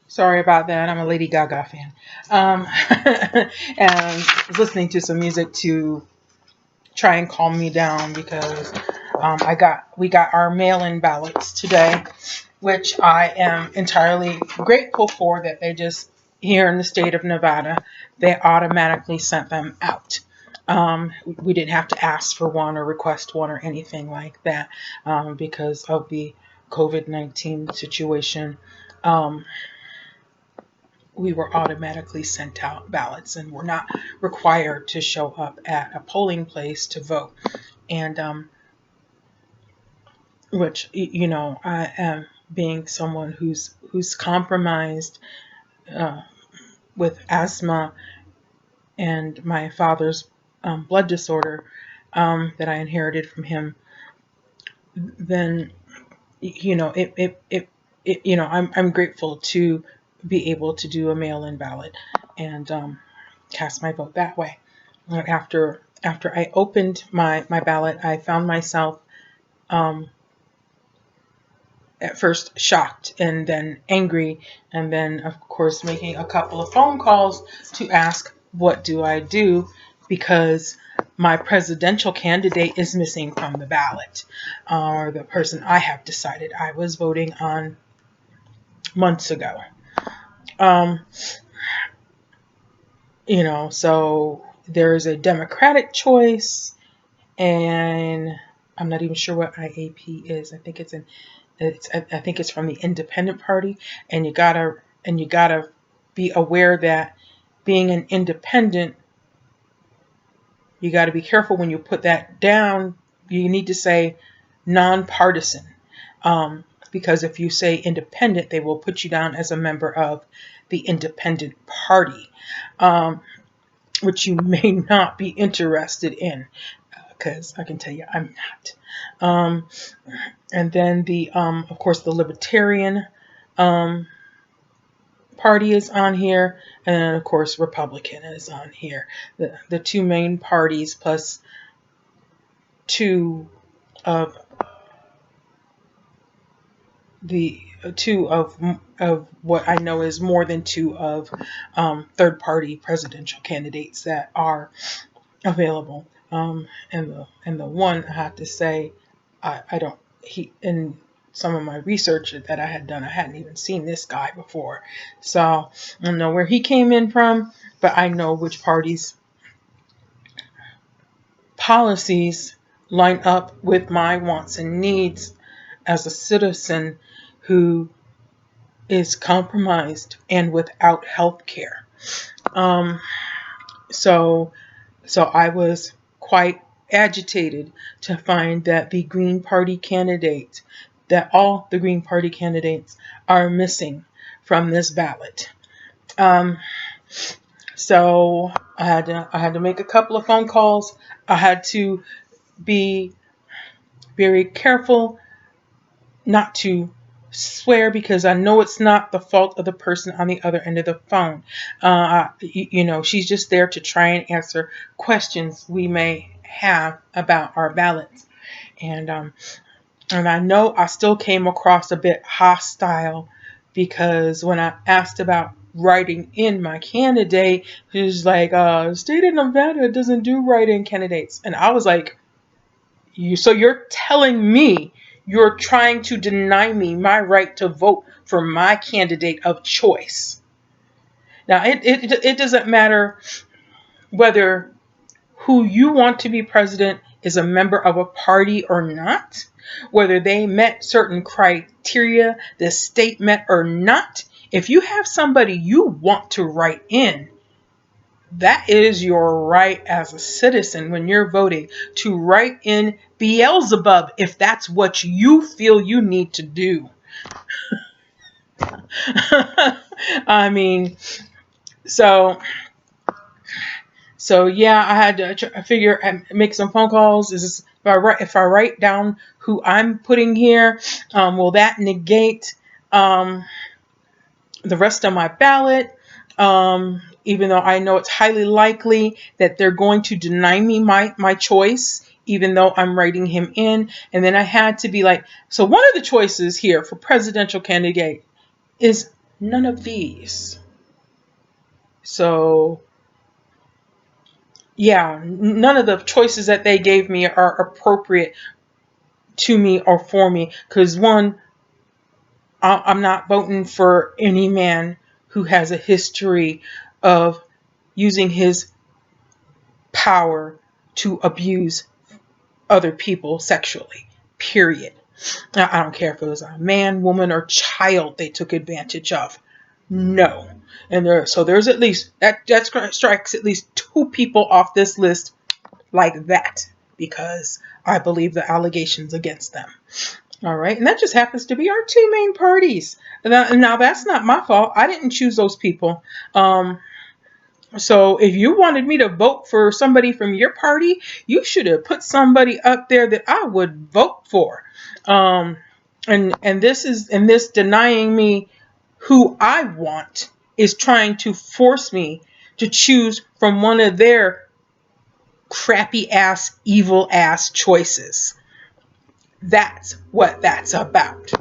Sorry about that. I'm a Lady Gaga fan. And I was listening to some music to try and calm me down because we got our mail-in ballots today, which I am entirely grateful for that they just here in the state of Nevada they automatically sent them out. We didn't have to ask for one or request one or anything like that because of the COVID-19 situation. Um, we were automatically sent out ballots and were not required to show up at a polling place to vote. And which I am being someone who's compromised uh, with asthma and my father's blood disorder that I inherited from him. Then I'm grateful to be able to do a mail-in ballot and cast my vote that way. After I opened my ballot, I found myself at first shocked and then angry, and then of course making a couple of phone calls to ask what do I do because my presidential candidate is missing from the ballot, or the person I have decided I was voting on months ago. Um, so there's a Democratic choice, and I'm not even sure what IAP is. I think I think it's from the Independent Party, and you gotta be aware that being an independent, you gotta be careful when you put that down. You need to say nonpartisan, because if you say independent, they will put you down as a member of the Independent Party, which you may not be interested in, because I can tell you I'm not. And then of course, the Libertarian Party is on here, and then of course Republican is on here. The two main parties plus two of the two of what I know is more than two of third party presidential candidates that are available. And the one I have to say, I don't he in some of my research that I had done, I hadn't even seen this guy before, so I don't know where he came in from, but I know which party's policies line up with my wants and needs as a citizen who is compromised and without health care. Um, so So I was quite agitated to find that all the Green Party candidates are missing from this ballot. Um, so I had to make a couple of phone calls. I had to be very careful not to swear because I know it's not the fault of the person on the other end of the phone. She's just there to try and answer questions we may have about our ballots. And I know I still came across a bit hostile because when I asked about writing in my candidate, he was like, state of Nevada doesn't do write-in candidates. And I was like, so you're telling me you're trying to deny me my right to vote for my candidate of choice. Now, it doesn't matter whether who you want to be president is a member of a party or not, whether they met certain criteria the state met or not. If you have somebody you want to write in, that is your right as a citizen when you're voting to write in Beelzebub if that's what you feel you need to do. I mean, so yeah, I had to figure and make some phone calls. Is this, if I write down who I'm putting here, will that negate the rest of my ballot? even though I know it's highly likely that they're going to deny me my choice, even though I'm writing him in. And then I had to be like, so one of the choices here for presidential candidate is none of these. So yeah, none of the choices that they gave me are appropriate to me or for me. Because one, I'm not voting for any man who has a history of using his power to abuse other people sexually, period. I don't care if it was a man, woman, or child they took advantage of. No. And there's at least, that strikes at least two people off this list like that, because I believe the allegations against them. All right. And that just happens to be our two main parties. Now that's not my fault. I didn't choose those people. So if you wanted me to vote for somebody from your party, you should have put somebody up there that I would vote for. And this denying me who I want is trying to force me to choose from one of their crappy ass, evil ass choices. That's what that's about.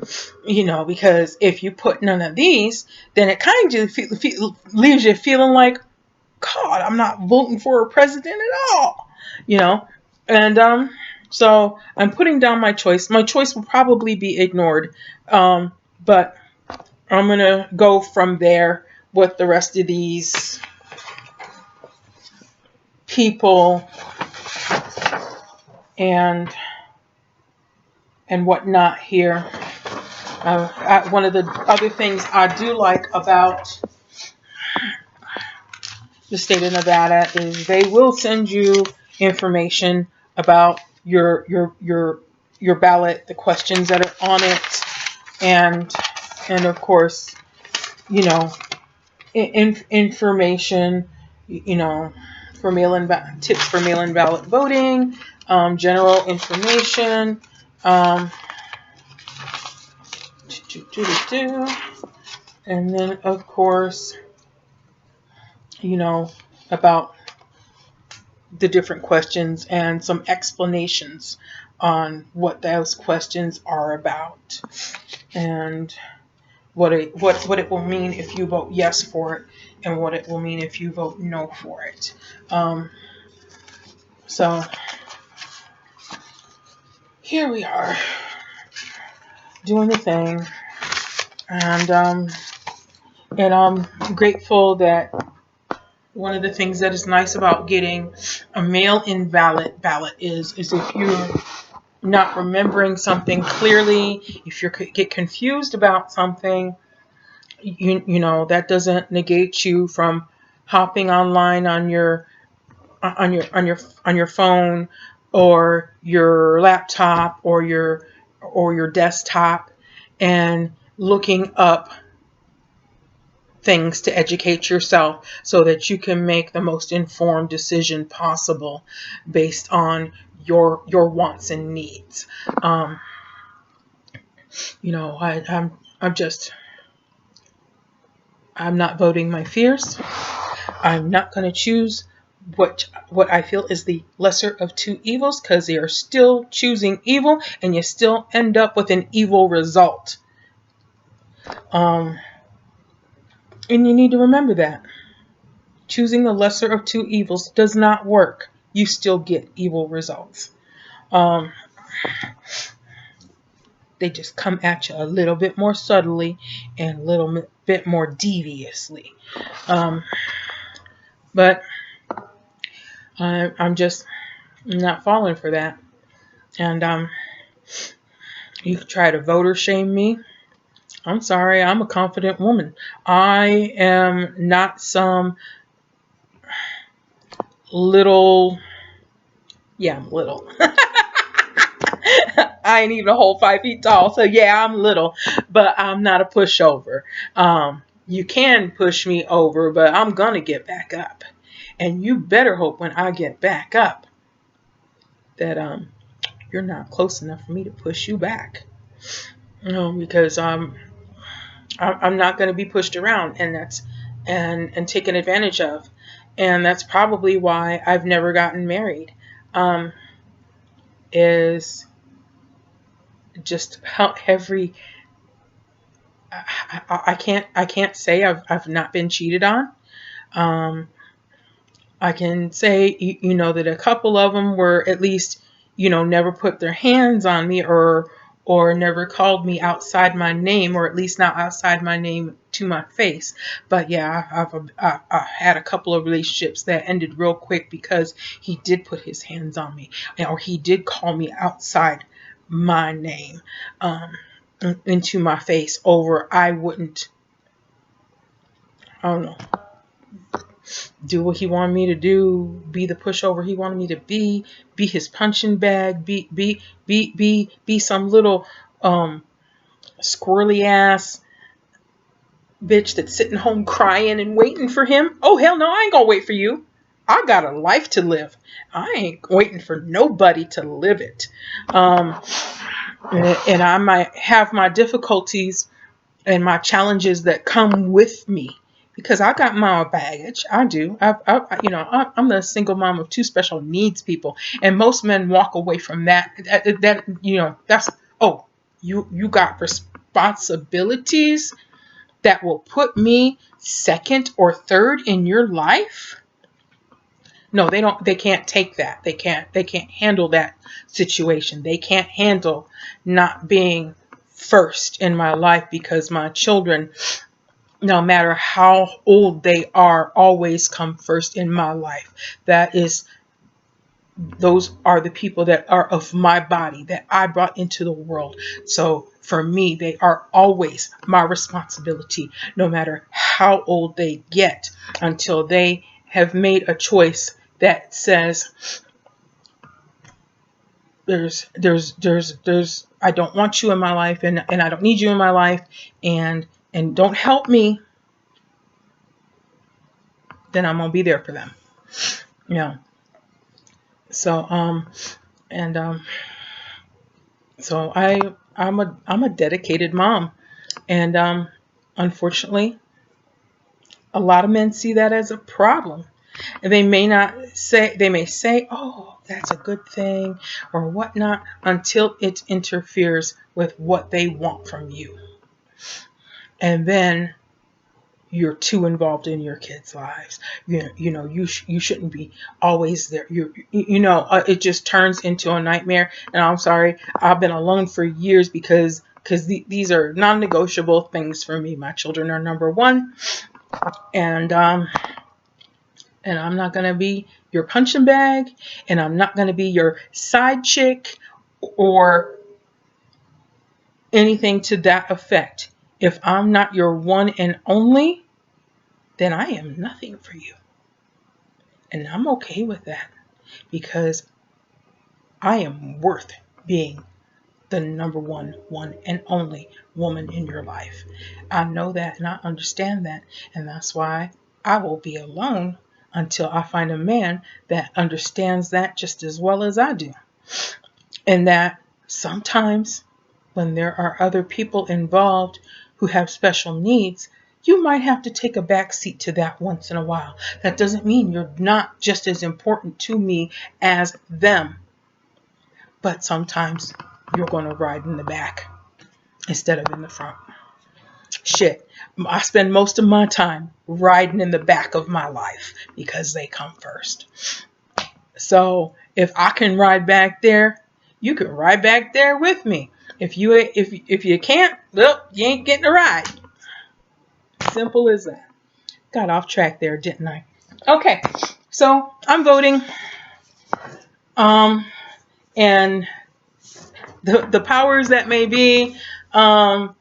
Because if you put none of these, then it kind of leaves you feeling like, God, I'm not voting for a president at all. And so I'm putting down my choice. My choice will probably be ignored, but I'm gonna go from there with the rest of these people and whatnot here. One of the other things I do like about the state of Nevada is they will send you information about your ballot, the questions that are on it, and of course, information, for tips for mail-in ballot voting, general information, and then of course, about the different questions and some explanations on what those questions are about and what it will mean if you vote yes for it and what it will mean if you vote no for it. So here we are doing the thing, and I'm grateful that one of the things that is nice about getting a mail-in ballot is if you're not remembering something clearly, if you get confused about something, that doesn't negate you from hopping online on your phone or your laptop or your desktop and looking up things to educate yourself so that you can make the most informed decision possible based on your wants and needs. I'm not voting my fears. I'm not going to choose what I feel is the lesser of two evils, because they are still choosing evil and you still end up with an evil result. And you need to remember that. Choosing the lesser of two evils does not work. You still get evil results. They just come at you a little bit more subtly and a little bit more deviously. But I'm just not falling for that. And you could try to voter shame me. I'm sorry, I'm a confident woman. I am not some little, yeah, I'm little. I ain't even a whole 5 feet tall, so yeah, I'm little, but I'm not a pushover. You can push me over, but I'm gonna get back up. And you better hope when I get back up that you're not close enough for me to push you back. Because I'm not going to be pushed around, and and taken advantage of. And that's probably why I've never gotten married. Is just how every I can't say I've not been cheated on. Um, I can say that a couple of them were at least never put their hands on me or never called me outside my name, or at least not outside my name to my face. But yeah, I had a couple of relationships that ended real quick because he did put his hands on me, or he did call me outside my name, into my face over I wouldn't, I don't know, do what he wanted me to do, be the pushover he wanted me to be his punching bag, be some little squirrely ass bitch that's sitting home crying and waiting for him. Oh hell no, I ain't gonna wait for you. I got a life to live. I ain't waiting for nobody to live it. And I might have my difficulties and my challenges that come with me because I got my baggage. I do. I'm the single mom of two special needs people, and most men walk away from that. That's oh, you got responsibilities that will put me second or third in your life. No, they don't. They can't take that. They can't. They can't handle that situation. They can't handle not being first in my life because my children, no matter how old they are, always come first in my life. Those are the people that are of my body that I brought into the world. So for me, they are always my responsibility, no matter how old they get, until they have made a choice that says there's I don't want you in my life, and I don't need you in my life, and don't help me, then I'm gonna be there for them. Yeah. So and so I'm a dedicated mom, and unfortunately, a lot of men see that as a problem. And they may say, oh, that's a good thing or whatnot, until it interferes with what they want from you. And then you're too involved in your kids' lives. You shouldn't be always there. It just turns into a nightmare. And I'm sorry, I've been alone for years because these are non-negotiable things for me. My children are number one, and I'm not gonna be your punching bag, and I'm not gonna be your side chick or anything to that effect. If I'm not your one and only, then I am nothing for you. And I'm okay with that because I am worth being the number one and only woman in your life. I know that and I understand that. And that's why I will be alone until I find a man that understands that just as well as I do. And that sometimes when there are other people involved who have special needs, you might have to take a back seat to that once in a while. That doesn't mean you're not just as important to me as them. But sometimes you're going to ride in the back instead of in the front. Shit, I spend most of my time riding in the back of my life because they come first. So if I can ride back there, you can ride back there with me. If you can't, well, you ain't getting a ride. Simple as that. Got off track there, didn't I? Okay, so I'm voting. And the powers that may be are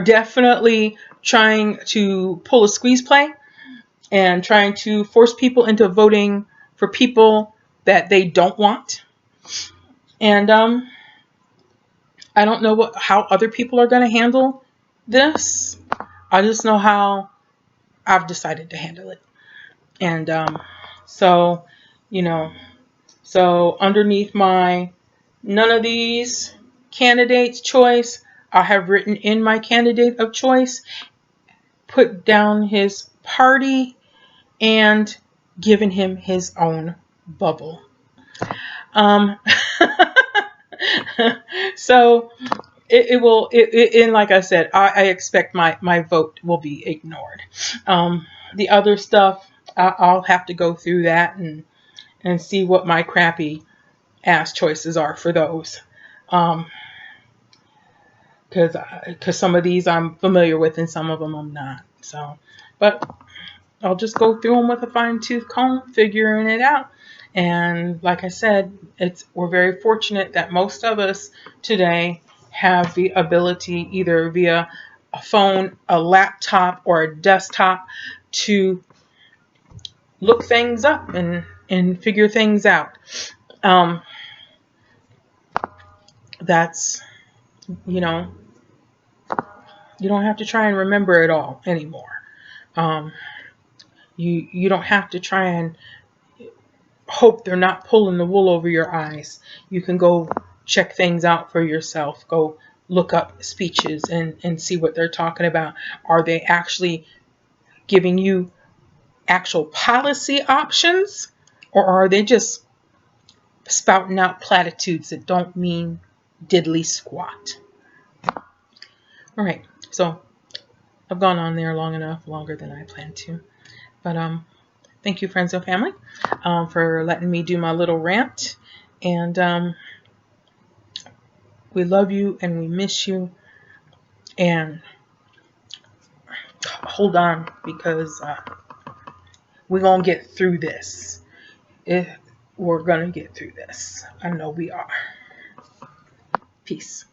definitely trying to pull a squeeze play and trying to force people into voting for people that they don't want. And I don't know how other people are going to handle this. I just know how I've decided to handle it. And so, so underneath my none of these candidates choice, I have written in my candidate of choice, put down his party and giving him his own bubble. Um, so and like I said, I expect my vote will be ignored. The other stuff, I'll have to go through that and see what my crappy ass choices are for those. Because some of these I'm familiar with and some of them I'm not. So, but I'll just go through them with a fine tooth comb, figuring it out. And like I said, we're very fortunate that most of us today have the ability, either via a phone, a laptop, or a desktop, to look things up and figure things out. Um, that's, you know, you don't have to try and remember it all anymore. Um, you don't have to try and hope they're not pulling the wool over your eyes. You can go check things out for yourself. Go look up speeches and see what they're talking about. Are they actually giving you actual policy options, or are they just spouting out platitudes that don't mean diddly squat? All right, so I've gone on there long enough, longer than I planned to. But thank you, friends and family, for letting me do my little rant. And we love you and we miss you. And hold on, because we're going to get through this. We're going to get through this. I know we are. Peace.